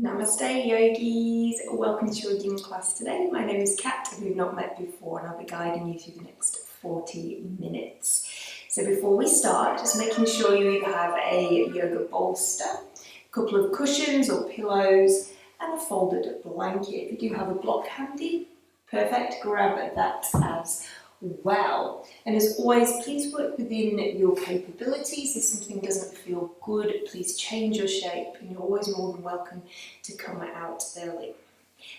Namaste yogis, welcome to your Yin class today. My name is Kat, and we've not met before, and I'll be guiding you through the next 40 minutes. So before we start, just making sure you either have a yoga bolster, a couple of cushions or pillows, and a folded blanket. If you do have a block handy, perfect, grab that as well. And as always, please work within your capabilities. If something doesn't feel good, please change your shape, and you're always more than welcome to come out early.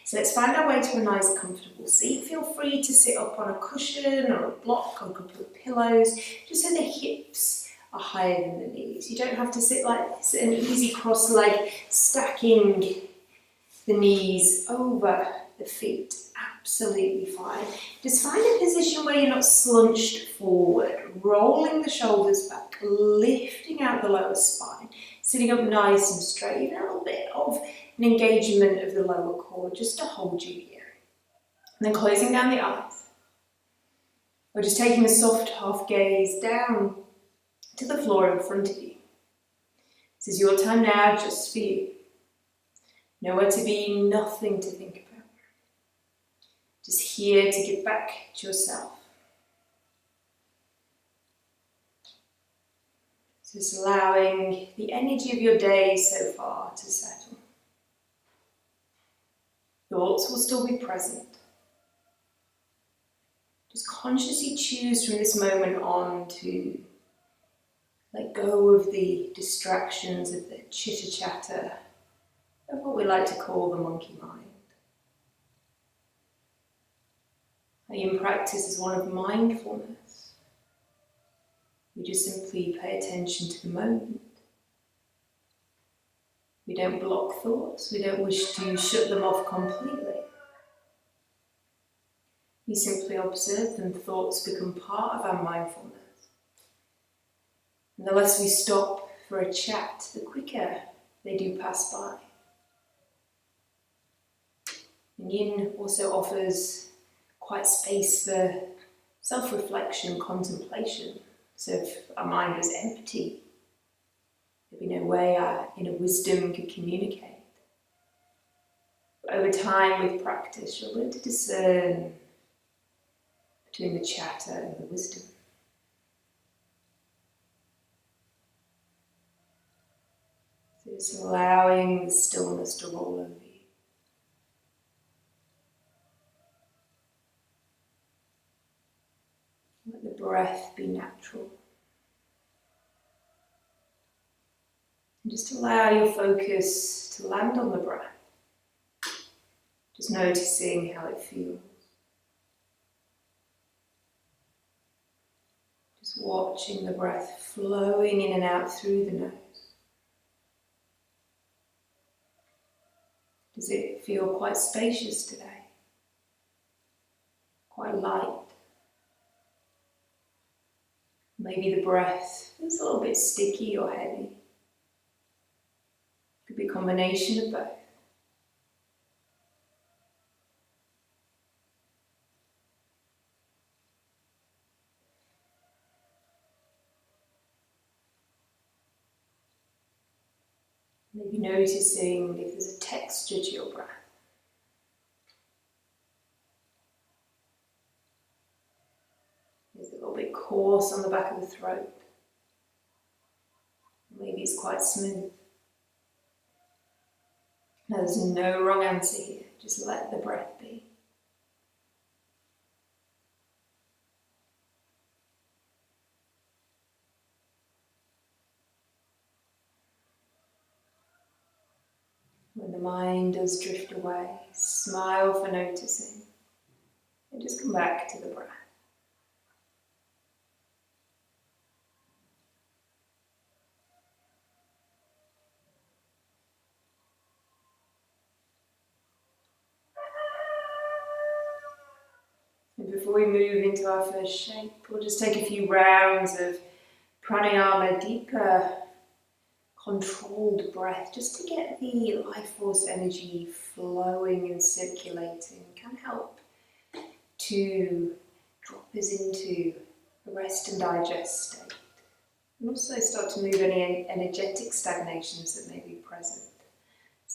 So let's find our way to a nice comfortable seat. Feel free to sit up on a cushion or a block or a couple of pillows, just so the hips are higher than the knees. You don't have to sit like this, an easy cross leg, stacking the knees over the feet. Absolutely fine. Just find a position where you're not slunched forward, rolling the shoulders back, lifting out the lower spine, sitting up nice and straight, even a little bit of an engagement of the lower core just to hold you here. And then closing down the eyes, or just taking a soft half gaze down to the floor in front of you. This is your time now, just for you. Nowhere to be, nothing to think about. Just here to give back to yourself. Just allowing the energy of your day so far to settle. Thoughts will still be present. Just consciously choose from this moment on to let go of the distractions, of the chitter-chatter, of what we like to call the monkey mind. The Yin practice is one of mindfulness. We just simply pay attention to the moment. We don't block thoughts. We don't wish to shut them off completely. We simply observe them. Thoughts become part of our mindfulness. And the less we stop for a chat, the quicker they do pass by. And Yin also offers quite space for self-reflection, contemplation. So if our mind was empty, there'd be no way our inner wisdom could communicate. But over time, with practice, you'll learn to discern between the chatter and the wisdom. So just allowing the stillness to roll over you. Let the breath be natural. And just allow your focus to land on the breath. Just noticing how it feels. Just watching the breath flowing in and out through the nose. Does it feel quite spacious today? Quite light? Maybe the breath is a little bit sticky or heavy. Could be a combination of both. Maybe noticing if there's a texture to your breath. Is it a little bit coarse on the back of the throat? Maybe it's quite smooth. Now, there's no wrong answer here. Just let the breath be. When the mind does drift away, smile for noticing, and just come back to the breath. And before we move into our first shape, we'll just take a few rounds of pranayama, deeper, controlled breath, just to get the life force energy flowing and circulating. Can help to drop us into a rest and digest state. And also start to move any energetic stagnations that may be present.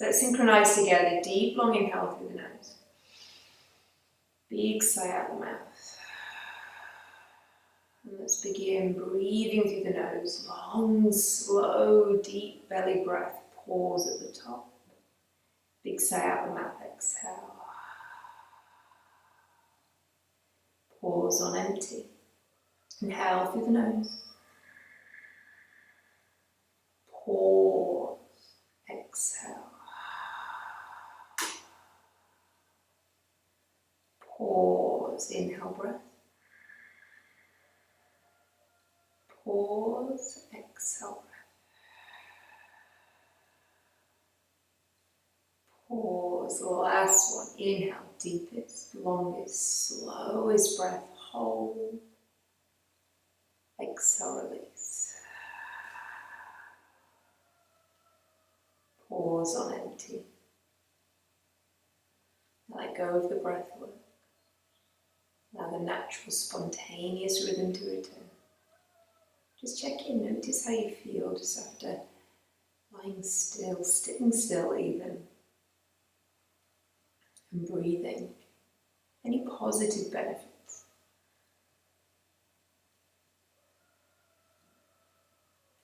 So let's synchronize together. Deep, long inhale through the nose. Big sigh out the mouth. And let's begin breathing through the nose. Long, slow, deep belly breath. Pause at the top. Big sigh out the mouth. Exhale. Pause on empty. Inhale through the nose. Pause. Exhale. Pause. Inhale breath. Pause. Exhale breath. Pause. Last one. Inhale. Deepest, longest, slowest breath. Hold. Exhale. Release. Pause on empty. Let go of the breath work. Allow the natural, spontaneous rhythm to return. Just check in, notice how you feel just after lying still, sitting still even, and breathing. Any positive benefits?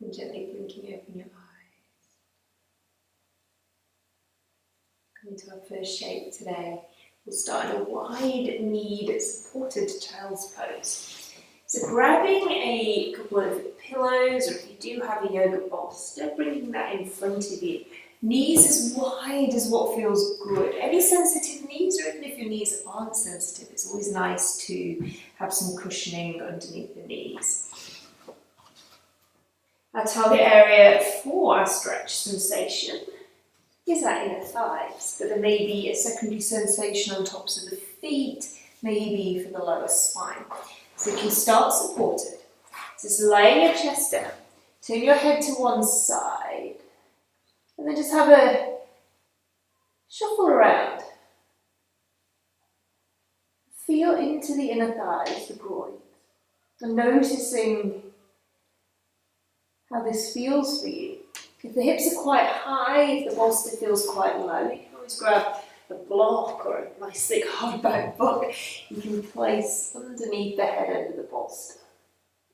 And gently blinking open your eyes. Coming to our first shape today, we'll start in a wide-kneed supported child's pose. So grabbing a couple of pillows, or if you do have a yoga bolster, bringing that in front of you. Knees as wide as what feels good. Any sensitive knees, or even if your knees aren't sensitive, it's always nice to have some cushioning underneath the knees. Our target area for our stretch sensation is our inner thighs, but there may be a secondary sensation on tops of the feet, maybe for the lower spine. So you can start supported. So just laying your chest down, turn your head to one side, and then just have a shuffle around. Feel into the inner thighs, the groin, and noticing how this feels for you. If the hips are quite high, if the bolster feels quite low, you can always grab a block or a nice thick hardback book you can place underneath the head end of the bolster.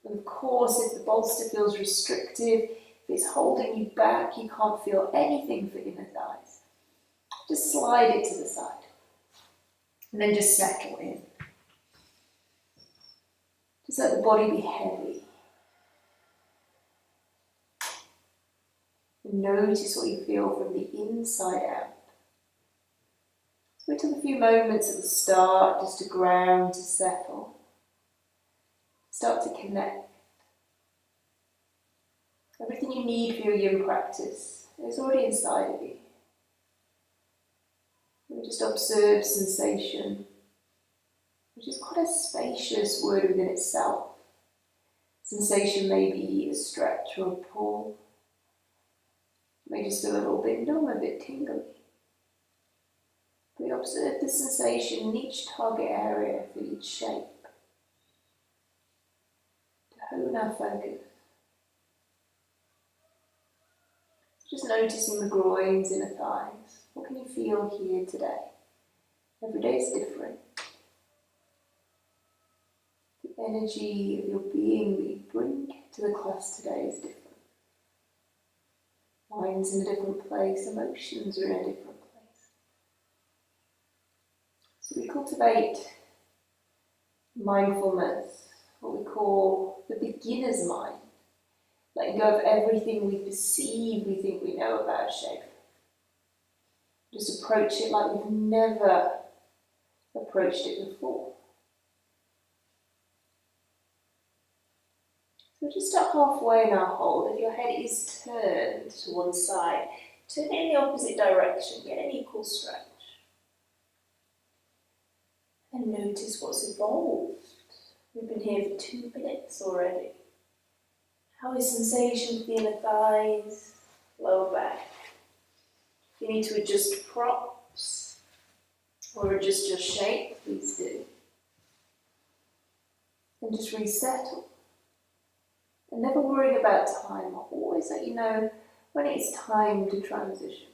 And of course, if the bolster feels restrictive, if it's holding you back, you can't feel anything for inner thighs, just slide it to the side. And then just settle in. Just let the body be heavy. And notice what you feel from the inside out. So we took a few moments at the start just to ground, to settle. Start to connect. Everything you need for your yin practice is already inside of you. We just observe sensation, which is quite a spacious word within itself. Sensation may be a stretch or a pull. It may just feel a little bit numb, a bit tingly. We observe the sensation in each target area for each shape. To hone our focus. Just noticing the groins, inner thighs. What can you feel here today? Every day is different. The energy of your being that you bring to the class today is different. Mind's in a different place, emotions are in a different place. So we cultivate mindfulness, what we call the beginner's mind. Letting go of everything we perceive, we think we know about shape. Just approach it like we've never approached it before. So just start halfway in our hold. If your head is turned to one side, turn it in the opposite direction, get an equal stretch. And notice what's evolved. We've been here for 2 minutes already. How is sensation for the inner thighs, lower back? If you need to adjust props or adjust your shape, please do. And just resettle. And never worrying about time. I'll always let you know when it's time to transition.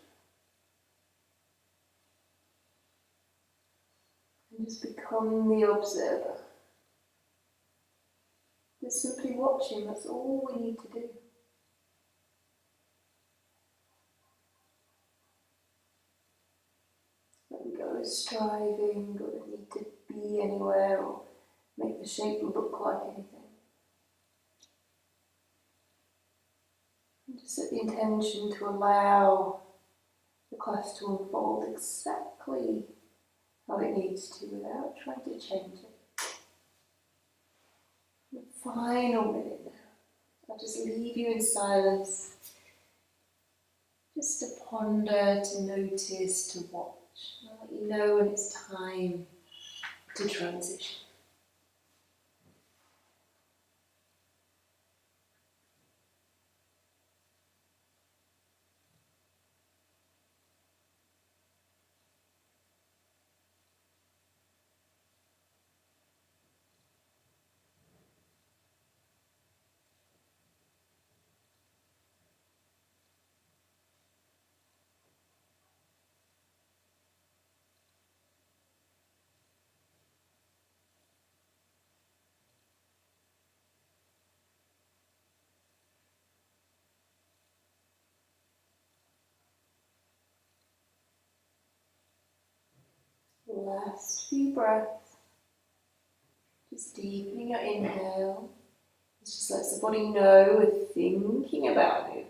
And just become the observer. Just simply watching, that's all we need to do. Let go of striving or the need to be anywhere or make the shape look like anything. And just set the intention to allow the class to unfold exactly how it needs to without trying to change it. The final minute now. I'll just leave you in silence, just to ponder, to notice, to watch. I'll let you know when it's time to transition. Last few breaths, just deepening your inhale. This just lets the body know we're thinking about moving.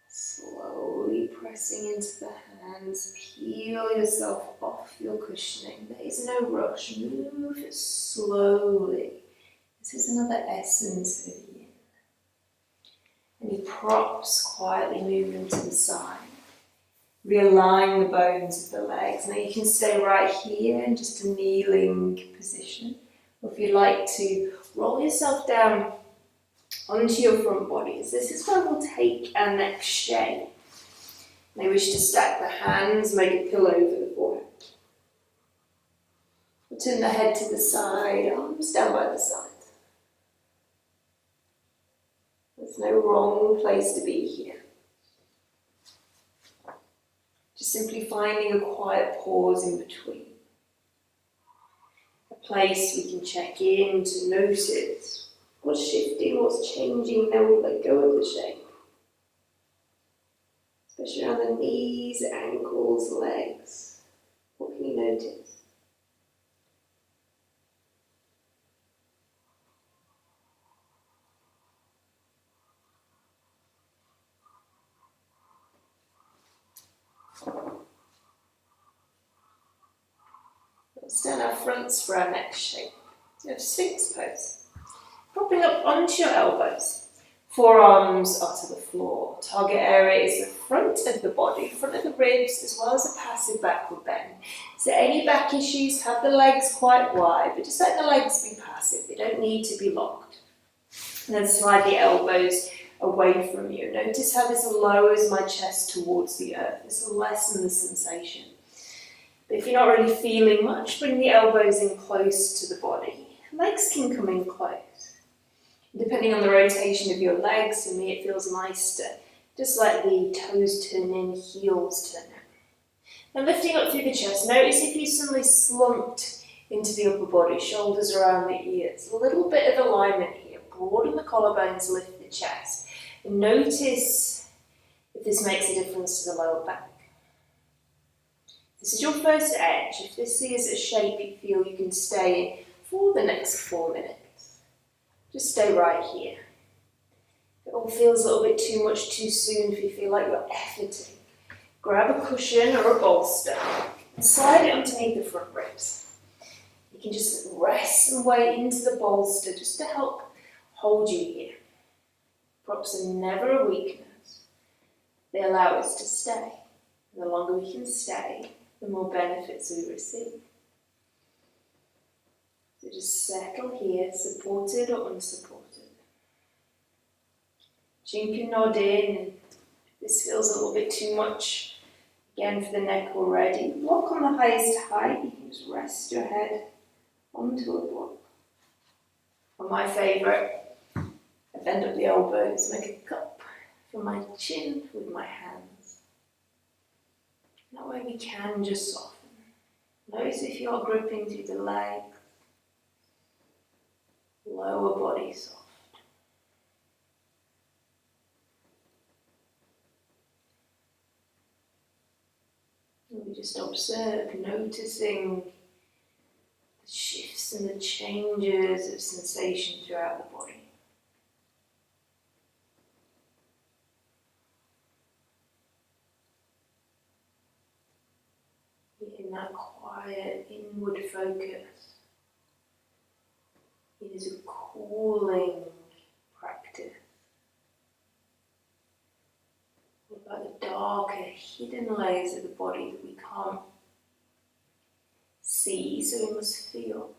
Slowly pressing into the hands, peel yourself off your cushioning. There is no rush, move slowly. This is another essence of Yin. Any props quietly moving to the side. Realign the bones of the legs. Now you can stay right here in just a kneeling position. Or if you like to roll yourself down onto your front bodies. This is where we'll take our next shape. May wish to stack the hands, make a pillow over the forehead. We'll turn the head to the side, arms down by the side. There's no wrong place to be here. Just simply finding a quiet pause in between. A place we can check in to notice what's shifting, what's changing. Now we let go of the shape. Especially around the knees, ankles, legs. What can you notice? Let's turn our fronts for our next shape. So you have Sphinx pose. Propping up onto your elbows. Forearms are to the floor. Target area is the front of the body, front of the ribs, as well as a passive backward bend. So any back issues, have the legs quite wide, but just let the legs be passive. They don't need to be locked. And then slide the elbows away from you. Notice how this lowers my chest towards the earth. This will lessen the sensation. But if you're not really feeling much, bring the elbows in close to the body. Legs can come in close. Depending on the rotation of your legs, for me it feels nice to just let the toes turn in, heels turn out. Now lifting up through the chest, notice if you suddenly slumped into the upper body, shoulders around the ears. A little bit of alignment here. Broaden the collarbones, lift the chest. And notice if this makes a difference to the lower back. This is your first edge. If this is a shape you feel you can stay in for the next 4 minutes, just stay right here. If it all feels a little bit too much too soon, if you feel like you're efforting, grab a cushion or a bolster and slide it underneath the front ribs. You can just rest and weight into the bolster just to help hold you here. Props are never a weakness. They allow us to stay. And the longer we can stay, the more benefits we receive. So just settle here, supported or unsupported. Chin can nod in, and if this feels a little bit too much, again for the neck already, block on the highest height. You can just rest your head onto a block. Or my favourite, a bend up the elbows, make a cup for my chin with my hands. That way we can just soften. Notice if you're gripping through the legs, lower body soft. And we just observe, noticing the shifts and the changes of sensation throughout the body. In that quiet inward focus, it is a cooling practice. What about the darker, hidden layers of the body that we can't see, so we must feel?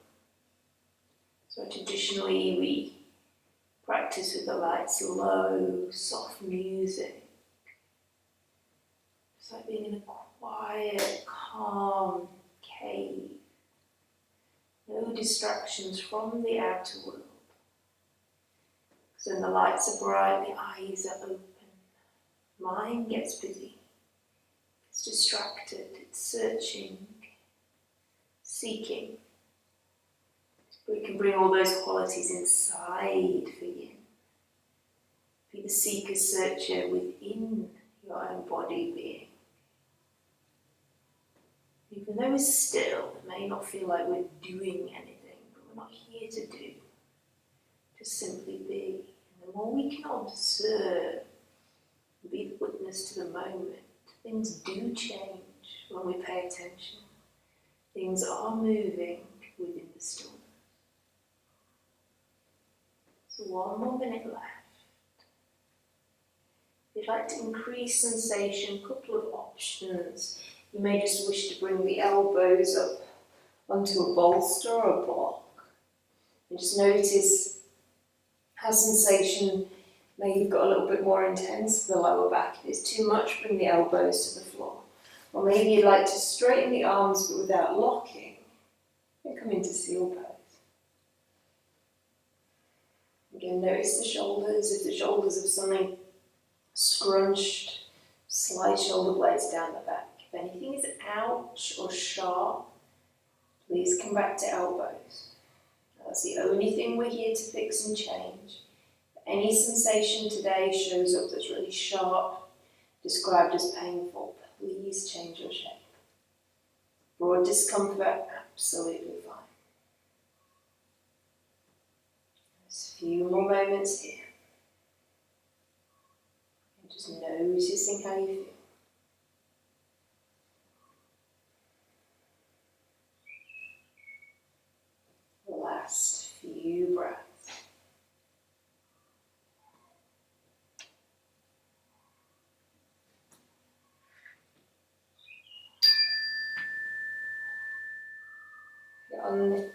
So traditionally we practice with the lights low, soft music. It's like being in a quiet, calm cave. No distractions from the outer world. So when the lights are bright, the eyes are open. Mind gets busy. It's distracted. It's searching, seeking. We can bring all those qualities inside for Yin. Be the seeker, searcher within your own body being. Even though we're still, it may not feel like we're doing anything, but we're not here to do. Just simply be. And the more we can observe, be the witness to the moment, things do change when we pay attention. Things are moving within the stillness. So 1 more minute left. If you'd like to increase sensation, a couple of options. You may just wish to bring the elbows up onto a bolster or a block. And just notice how sensation may have got a little bit more intense in the lower back. If it's too much, bring the elbows to the floor. Or maybe you'd like to straighten the arms but without locking. And come into seal pose. Again, notice the shoulders. If the shoulders have suddenly scrunched, slide shoulder blades down the back. If anything is ouch or sharp, please come back to elbows. That's the only thing we're here to fix and change. If any sensation today shows up that's really sharp, described as painful, please change your shape. Broad discomfort, absolutely fine. There's a few more moments here. And just noticing how you feel. Last few breaths. On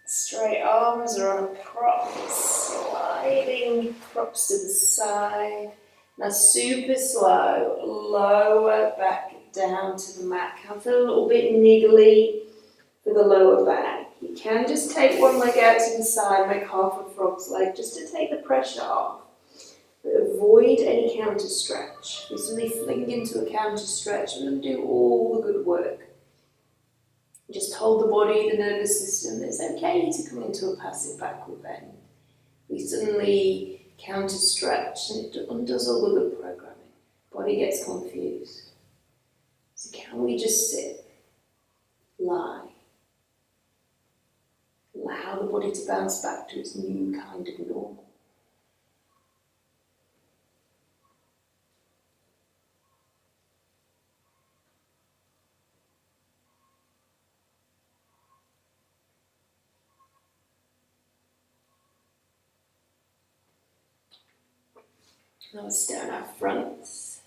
straight arms or on a prop, sliding props to the side. Now super slow, lower back down to the mat. Can feel a little bit niggly for the lower back. You can just take one leg out to the side, make half a frog's leg, just to take the pressure off. But avoid any counter stretch. If you suddenly fling into a counter stretch, we're going to do all the good work. Just hold the body, the nervous system. It's okay to come into a passive backward bend. We suddenly counter stretch and it undoes all the good programming. Body gets confused. So can we just sit, lie, allow the body to bounce back to its new kind of normal? Now let's stay on our fronts.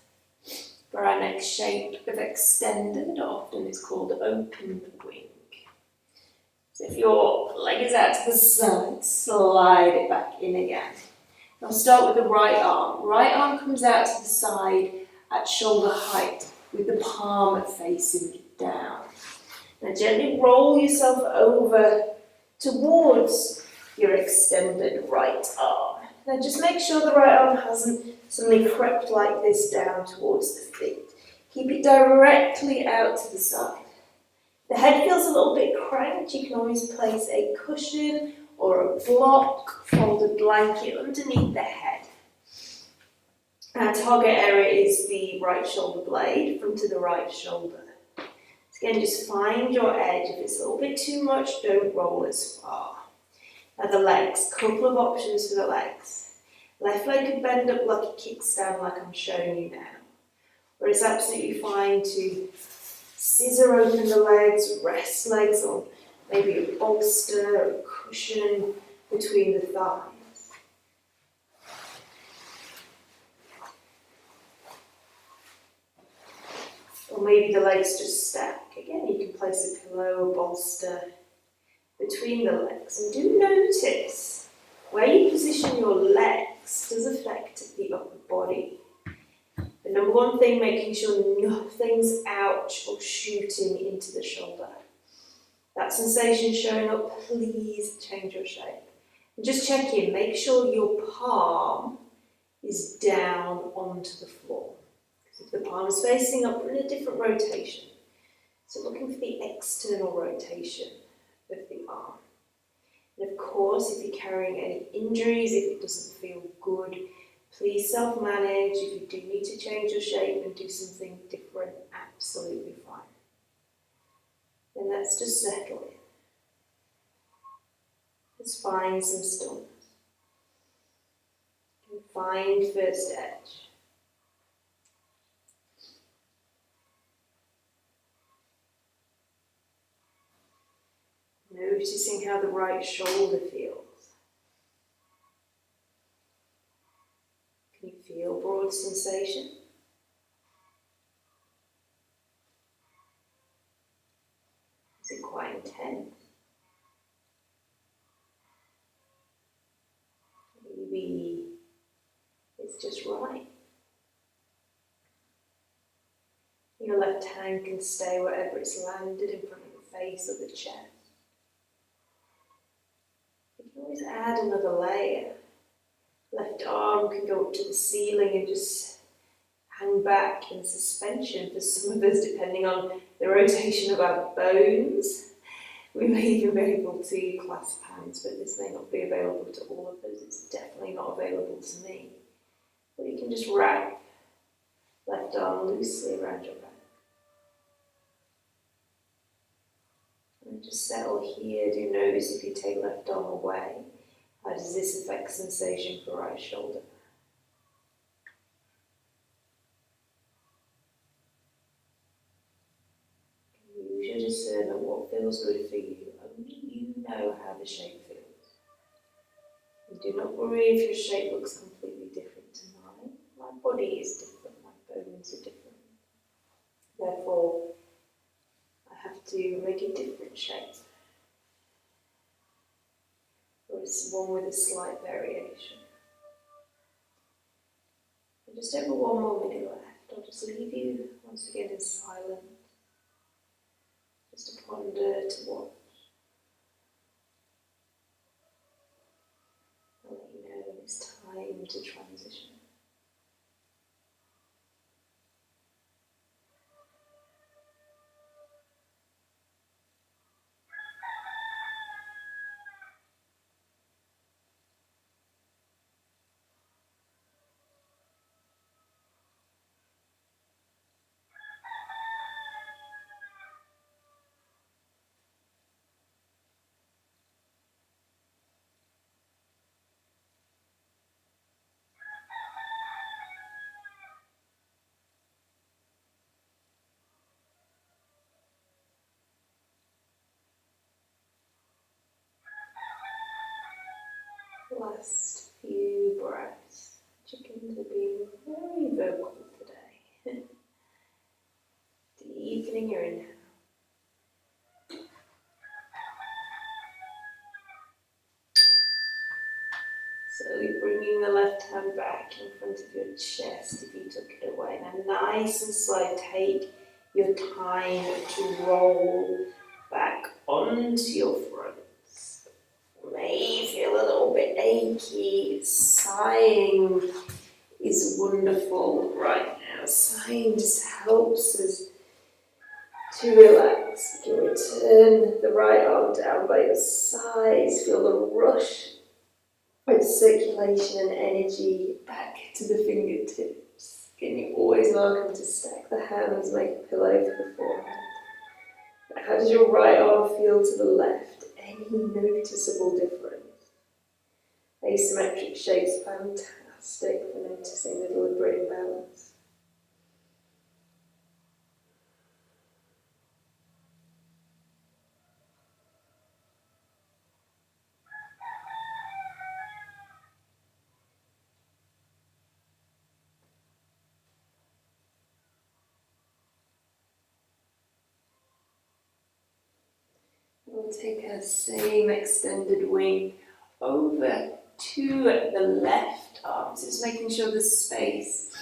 For our next shape of extended, often it's called open wing. So if your leg is out to the side, slide it back in again. I'll start with the right arm. Right arm comes out to the side at shoulder height with the palm facing down. Now gently roll yourself over towards your extended right arm. Now just make sure the right arm hasn't suddenly crept like this down towards the feet. Keep it directly out to the side. The head feels a little bit cranked. You can always place a cushion or a block, folded blanket underneath the head. Our target area is the right shoulder blade, front of the right shoulder. So again, just find your edge. If it's a little bit too much, don't roll as far. Now the legs, couple of options for the legs. Left leg could bend up like a kickstand like I'm showing you now. Or it's absolutely fine to scissor open the legs, rest legs on maybe a bolster or a cushion between the thighs. Or maybe the legs just stack. Again, you can place a pillow or bolster between the legs. And do notice where you position your legs does affect the upper body. The number one thing, making sure nothing's ouch or shooting into the shoulder. That sensation showing up, please change your shape. And just check in, make sure your palm is down onto the floor. Because if the palm is facing up, we're in a different rotation. So looking for the external rotation of the arm. And of course, if you're carrying any injuries, if it doesn't feel good, please self-manage. If you do need to change your shape and do something different, absolutely fine. Then let's just settle in. Let's find some stillness. And find first edge. Noticing how the right shoulder feels. Can you feel broad sensation? Is it quite intense? Maybe it's just right. Your left hand can stay wherever it's landed in front of the face or the chest. You can always add another layer. Left arm can go up to the ceiling and just hang back in suspension for some of us, depending on the rotation of our bones. We may even be able to clasp hands, but this may not be available to all of us. It's definitely not available to me. But you can just wrap left arm loosely around your back. And just settle here. Do notice if you take left arm away, how does this affect sensation for right shoulder? Use your discernment, what feels good for you. Only you know how the shape feels. And do not worry if your shape looks completely different to mine. My body is different, my bones are different. Therefore, I have to make a different shape. Or it's one with a slight variation. And just over one more minute left, I'll just leave you once again in silence. Just to ponder, to watch. I'll let you know when it's time to transition. Last few breaths. Chickens are being very vocal today. Deepening your inhale. Slowly bringing the left hand back in front of your chest if you took it away. Now nice and slow, take your time to roll back onto your front. may feel a little bit achy. Sighing is wonderful right now. Sighing just helps us to relax. You can return the right arm down by your sides. Feel the rush of circulation and energy back to the fingertips. Again, you're always welcome to stack the hands, make a pillow for the forehead. How does your right arm feel to the left? Any noticeable difference? Asymmetric shapes, fantastic for noticing the deliberate imbalance. We'll take our same extended wing over to the left arm. So just making sure there's space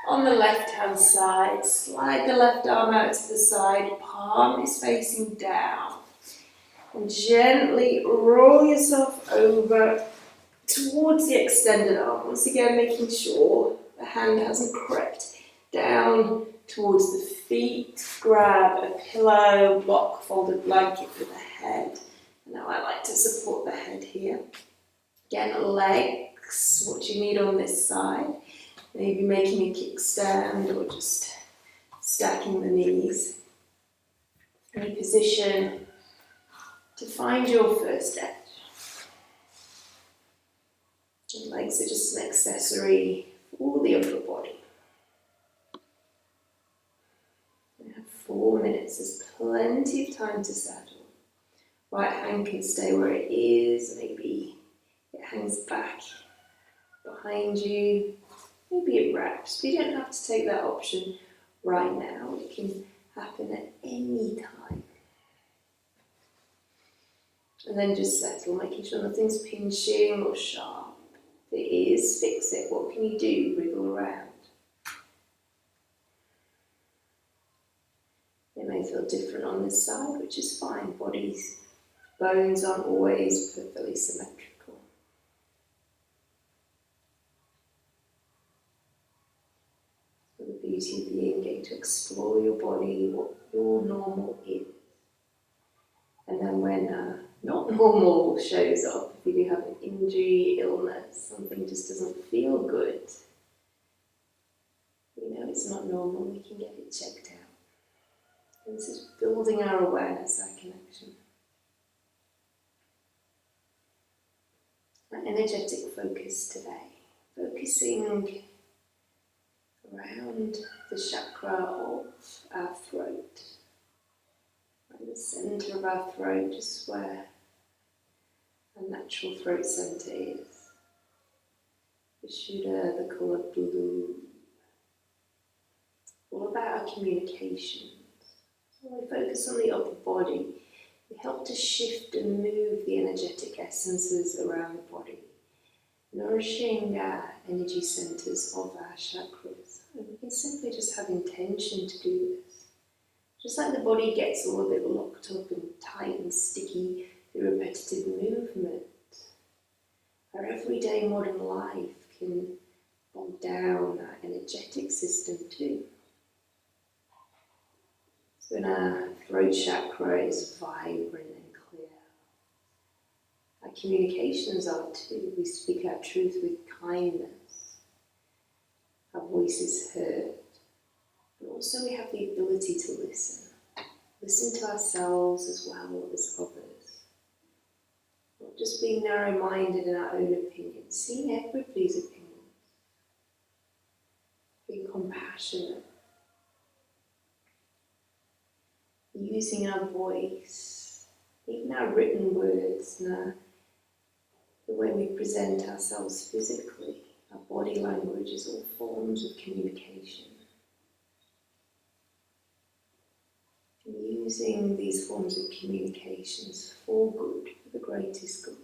on the left hand side. Slide the left arm out to the side, palm is facing down. And gently roll yourself over towards the extended arm. Once again, making sure the hand hasn't crept down towards the feet. Grab a pillow, block, folded blanket for the head. Now I like to support the head here. Again, legs, what you need on this side. Maybe making a kickstand or just stacking the knees. Any position to find your first edge. And legs are just an accessory for the upper body. We have 4 minutes, there's plenty of time to settle. Right hand can stay where it is, maybe it hangs back behind you, maybe it wraps, but you don't have to take that option right now. It can happen at any time. And then just settle, making sure nothing's pinching or sharp. If it is, fix it. What can you do? Wriggle around. It may feel different on this side, which is fine. Bones aren't always perfectly symmetrical. So the beauty of being getting to explore your body, what your normal is. And then when not normal shows up, if you do have an injury, illness, something just doesn't feel good, we know it's not normal, we can get it checked out. And this is building our awareness, our connection. Our energetic focus today, focusing around the chakra of our throat. In the centre of our throat, just where our natural throat centre is. Vishuddha, the colour blue. All about our communications. So when we focus on the upper body, we help to shift and move the energetic essences around the body, nourishing our energy centres of our chakras. And we can simply just have intention to do this. Just like the body gets a little bit locked up and tight and sticky through repetitive movement, our everyday modern life can bog down our energetic system too. So when our throat chakra is vibrant and clear, our communications are too. We speak our truth with kindness. Our voice is heard. But also we have the ability to listen. Listen to ourselves as well as others. Not just being narrow-minded in our own opinions, seeing everybody's opinions. Being compassionate. Using our voice, even our written words and the way we present ourselves physically. Our body language is all forms of communication. Using these forms of communications for good, for the greatest good.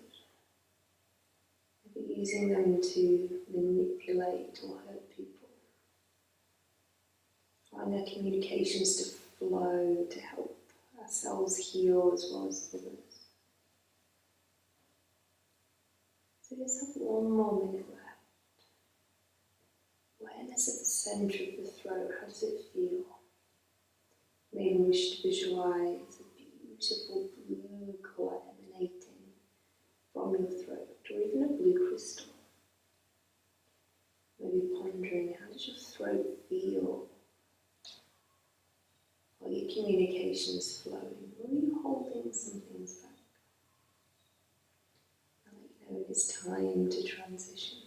Never using them to manipulate or hurt people. Allowing our communications to flow, to help ourselves heal as well as others. So just have one more minute left. Awareness at the centre of the throat, how does it feel? Maybe wish to visualise a beautiful blue colour emanating from your throat, or even a blue crystal. Maybe pondering, how does your throat feel? Are your communications flowing, or are you holding some things back? I'll let you know it is time to transition.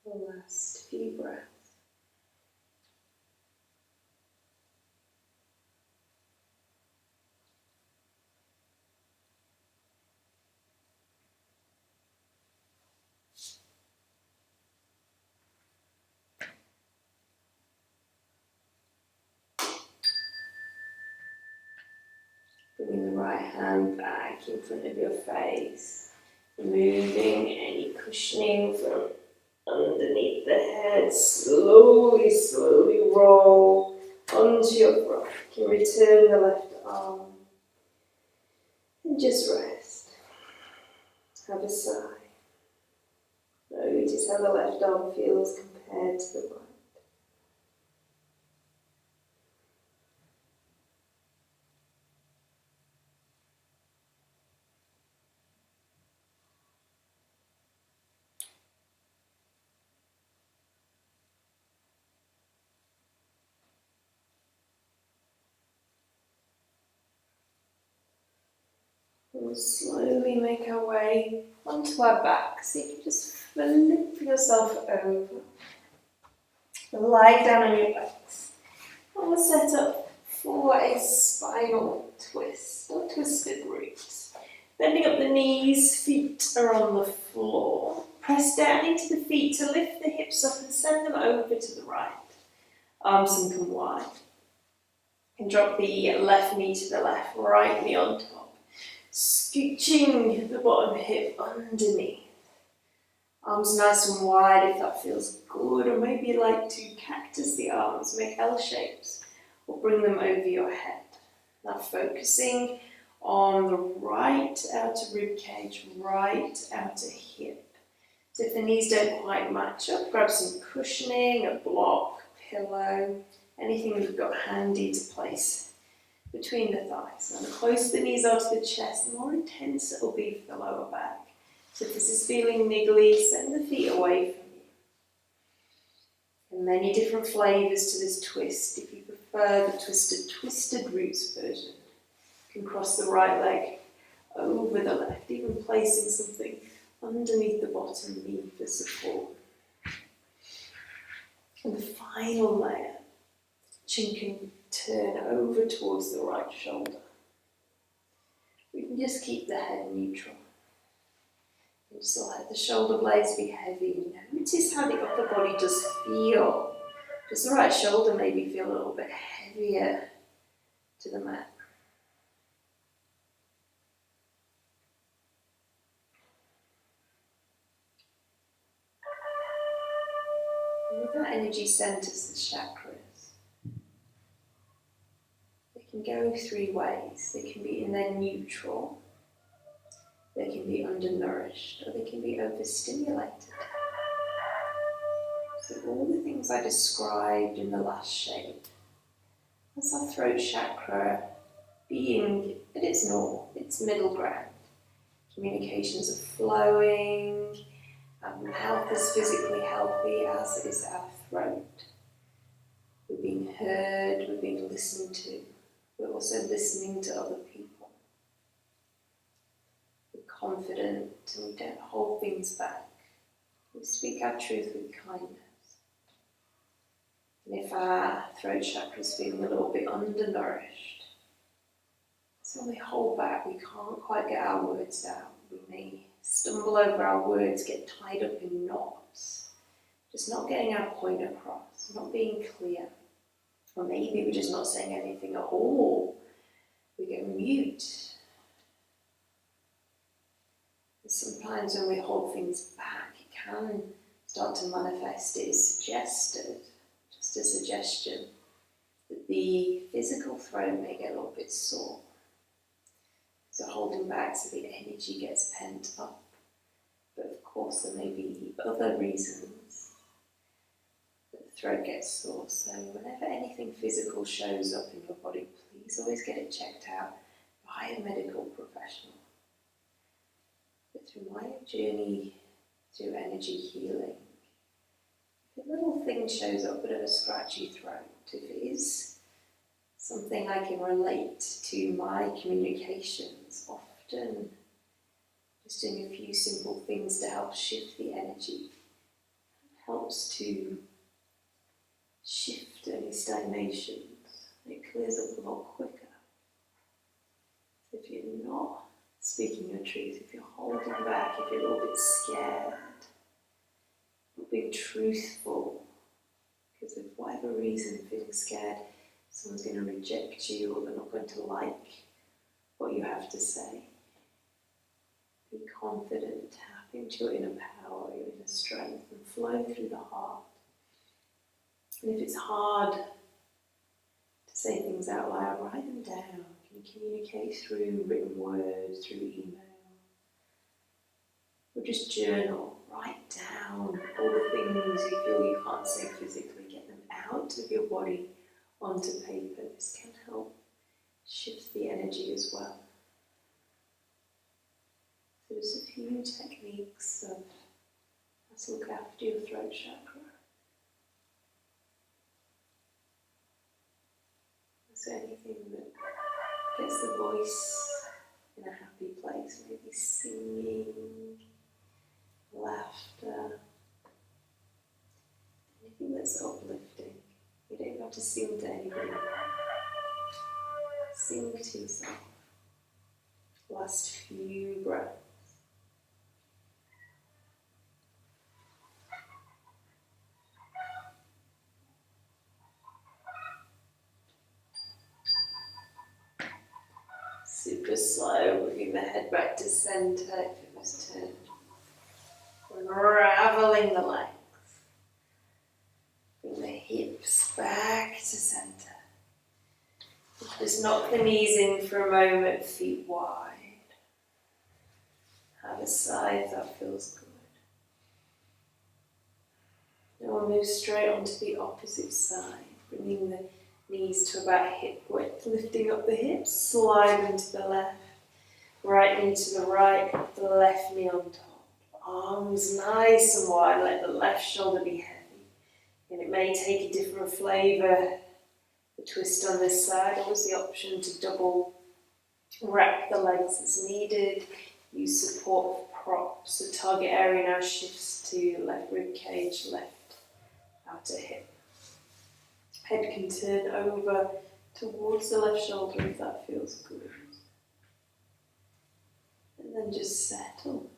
The last few breaths. Bringing the right hand back in front of your face, removing any cushioning from underneath the head. Slowly, slowly roll onto your front. You can return the left arm and just rest. Have a sigh. Notice how the left arm feels compared to the right. We'll slowly make our way onto our back. So you can just flip yourself over. Lie down on your backs. And we'll set up for a spinal twist or twisted roots. Bending up the knees, feet are on the floor. Press down into the feet to lift the hips up and send them over to the right. Arms and come wide. And drop the left knee to the left, right knee on top. Scooching the bottom hip underneath. Arms nice and wide if that feels good, or maybe you like to cactus the arms, make L shapes, or bring them over your head. Now focusing on the right outer rib cage, right outer hip. So if the knees don't quite match up, grab some cushioning, a block, pillow, anything you've got handy to place between the thighs. Now the closer the knees are to the chest, the more intense it will be for the lower back. So if this is feeling niggly, send the feet away from you. And many different flavours to this twist. If you prefer the twisted roots version, you can cross the right leg over the left, even placing something underneath the bottom knee for support. And the final layer, chin can turn over towards the right shoulder. We can just keep the head neutral. You still let the shoulder blades be heavy. Notice how the upper body does feel. Does the right shoulder maybe feel a little bit heavier to the mat? And with that energy centers, the chakras. They can go 3 ways. They can be in their neutral, they can be undernourished, or they can be overstimulated. So all the things I described in the last shape, that's our throat chakra being at its normal, its middle ground. Communications are flowing, health is physically healthy, as is our throat. We're being heard, we're being listened to. We're also listening to other people. We're confident and we don't hold things back. We speak our truth with kindness. And if our throat chakra is feeling a little bit undernourished, so when we hold back, we can't quite get our words out. We may stumble over our words, get tied up in knots, just not getting our point across, not being clear. Or maybe we're just not saying anything at all. We go mute. And sometimes when we hold things back, it can start to manifest. It is suggested, just a suggestion, that the physical throat may get a little bit sore. So holding back so the energy gets pent up. But of course there may be other reasons that the throat gets sore. So whenever anything physical shows up in your body, please always get it checked out by a medical professional. But through my journey through energy healing, if a little thing shows up, a bit of a scratchy throat, if it is something I can relate to my communications, often just doing a few simple things to help shift the energy helps to shift any stagnations. It clears up a lot quicker. If you're not speaking your truth, if you're holding back, if you're a little bit scared, not being truthful, because of whatever reason, feeling scared, someone's going to reject you or they're not going to like what you have to say. Be confident, tap into your inner power, your inner strength, and flow through the heart. And if it's hard to say things out loud, write them down. You can communicate through written words, through email, or just journal. Write down all the things you feel you can't say physically. Get them out of your body onto paper. This can help shift the energy as well. So just a few techniques of how to look after your throat chakra. So anything that gets the voice in a happy place, maybe singing, laughter, anything that's uplifting. You don't have to sing to anybody. Sing to yourself. Last few breaths. Super slow, bringing the head back to centre if it was turned. Unraveling the legs. Bring the hips back to centre. Just knock the knees in for a moment, feet wide. Have a sigh if that feels good. Now we'll move straight onto the opposite side, bringing the knees to about hip width, lifting up the hips, slide them to the left, right knee to the right, the left knee on top. Arms nice and wide, let the left shoulder be heavy. And it may take a different flavour, the twist on this side, always the option to double wrap the legs as needed, use support for props. The target area now shifts to left rib cage, left outer hip. Head can turn over towards the left shoulder if that feels good. And then just settle.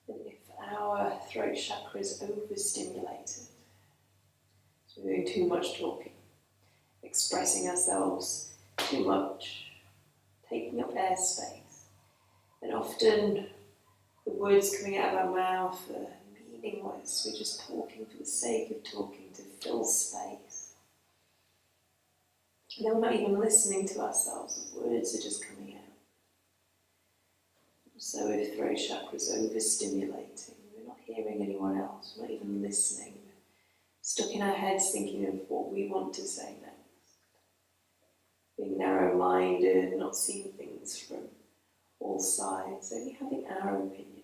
And if our throat chakra is overstimulated, so we're doing too much talking, expressing ourselves too much, taking up airspace, and often the words coming out of our mouth are meaningless. We're just talking for the sake of talking to fill space. And then we're not even listening to ourselves. The words are just coming out. So if throat chakra is overstimulating, we're not hearing anyone else. We're not even listening. We're stuck in our heads thinking of what we want to say next. Being narrow-minded, not seeing things from all sides, only having our opinion.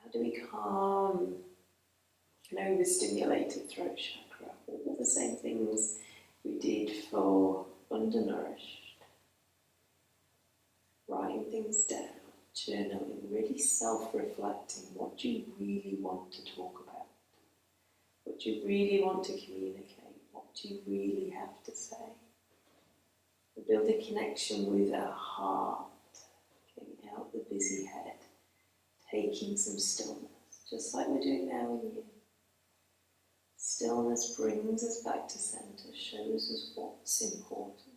How do we calm an overstimulated throat chakra? All the same things we did for undernourished. Writing things down, journaling, really self-reflecting. What do you really want to talk about? What do you really want to communicate? What do you really have to say? We build a connection with our heart, getting out the busy head, taking some stillness, just like we're doing now in Yin. Stillness brings us back to center, shows us what's important.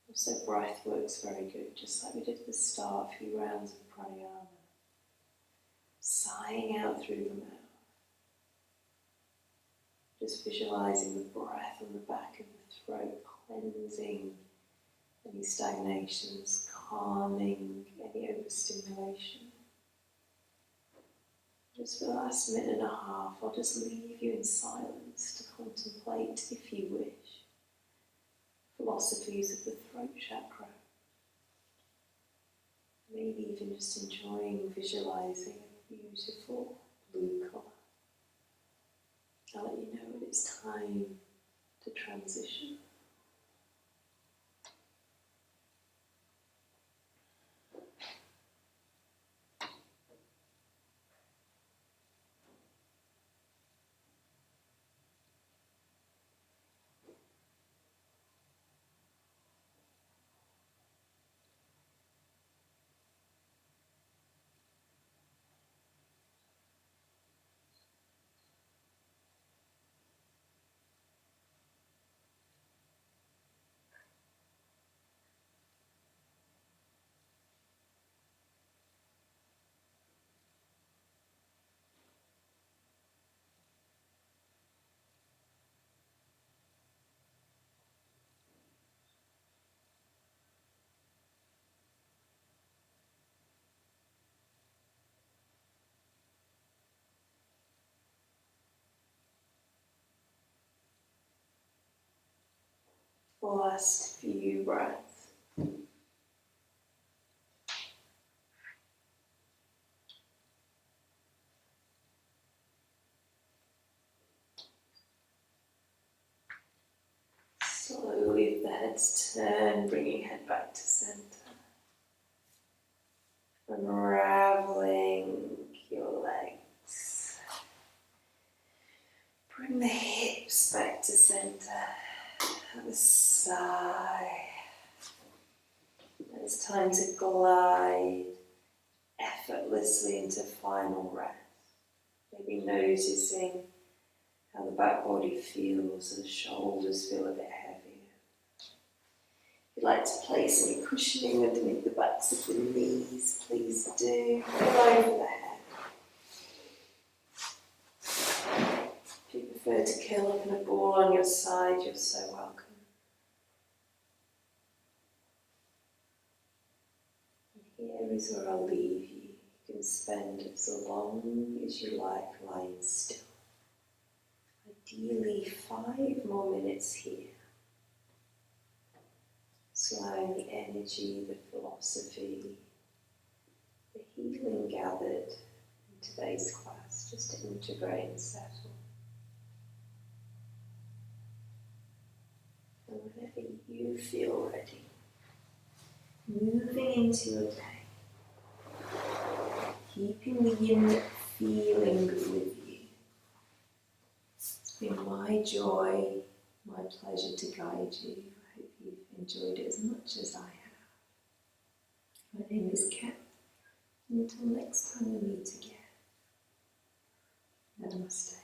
Also, breath works very good, just like we did at the start, a few rounds of pranayama. Sighing out through the mouth. Just visualizing the breath on the back of the throat, cleansing any stagnations, calming any overstimulation. Just for the last minute and a half, I'll just leave you in silence to contemplate, if you wish, philosophies of the throat chakra. Maybe even just enjoying visualizing a beautiful blue colour. I'll let you know when it's time to transition. The last few breaths. Slowly, if the head's turned, bringing head back to center. Unraveling your legs. Bring the hips back to center. Have a sigh. It's time to glide effortlessly into final rest. Maybe noticing how the back body feels, the shoulders feel a bit heavier. If you'd like to place any cushioning underneath the backs of the knees, please do. Pull over the head. If you prefer to curl up in a ball on your side, you're so welcome. Here is where I'll leave you. You can spend as long as you like lying still. Ideally 5 more minutes here. So allowing the energy, the philosophy, the healing gathered in today's class just to integrate and settle. And whenever you feel ready, moving into your day, keeping the yin feeling with you. It's been my joy, my pleasure to guide you. I hope you've enjoyed it as much as I have. My name is Kat. Until next time we meet again. Namaste.